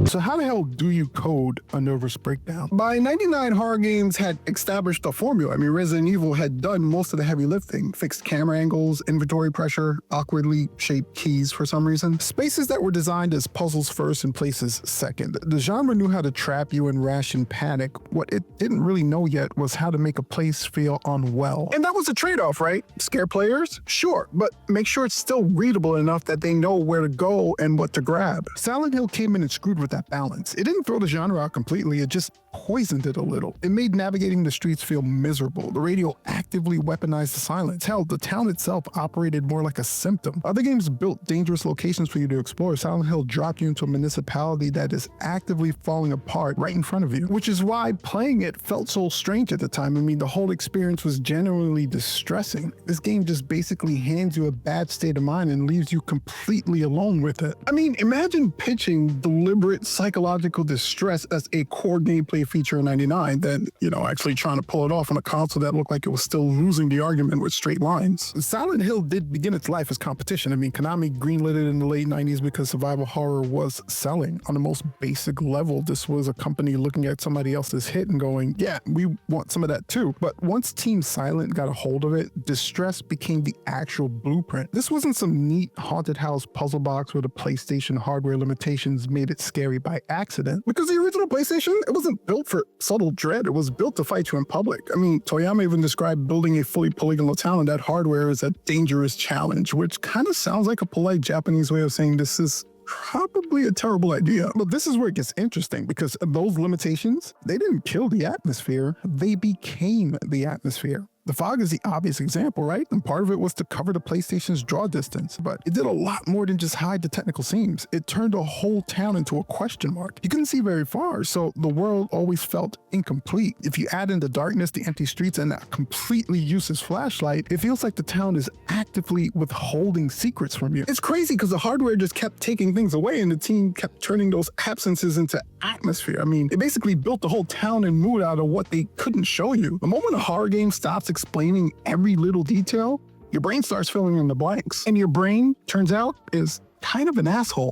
So how the hell do you code a nervous breakdown? By 99, horror games had established a formula. I mean, Resident Evil had done most of the heavy lifting, fixed camera angles, inventory pressure, awkwardly shaped keys for some reason. Spaces that were designed as puzzles first and places second. The genre knew how to trap you in ration panic. What it didn't really know yet was how to make a place feel unwell. And that was a trade-off, right? Scare players? Sure, but make sure it's still readable enough that they know where to go and what to grab. Silent Hill came in and screwed with that balance. It didn't throw the genre out completely, it just poisoned it a little. It made navigating the streets feel miserable. The radio actively weaponized the silence. Hell, the town itself operated more like a symptom. Other games built dangerous locations for you to explore. Silent Hill dropped you into a municipality that is actively falling apart right in front of you, which is why playing it felt so strange at the time. I mean, the whole experience was genuinely distressing. This game just basically hands you a bad state of mind and leaves you completely alone with it. I mean, imagine pitching deliberate psychological distress as a core gameplay feature in 99, then, actually trying to pull it off on a console that looked like it was still losing the argument with straight lines. Silent Hill did begin its life as competition. I mean, Konami greenlit it in the late 90s because survival horror was selling. On the most basic level, this was a company looking at somebody else's hit and going, yeah, we want some of that too. But once Team Silent got a hold of it, distress became the actual blueprint. This wasn't some neat haunted house puzzle box where the PlayStation hardware limitations made it scary by accident. Because the original PlayStation, it wasn't built for subtle dread, it was built to fight you in public. I mean, Toyama even described building a fully polygonal town and that hardware as a dangerous challenge, which kind of sounds like a polite Japanese way of saying this is probably a terrible idea. But this is where it gets interesting, because those limitations, they didn't kill the atmosphere, they became the atmosphere. The fog is the obvious example, right? And part of it was to cover the PlayStation's draw distance, but it did a lot more than just hide the technical seams. It turned a whole town into a question mark. You couldn't see very far, so the world always felt incomplete. If you add in the darkness, the empty streets, and that completely useless flashlight, it feels like the town is actively withholding secrets from you. It's crazy because the hardware just kept taking things away and the team kept turning those absences into atmosphere. I mean, it basically built the whole town and mood out of what they couldn't show you. The moment a horror game stops explaining every little detail, your brain starts filling in the blanks. And your brain, turns out, is kind of an asshole.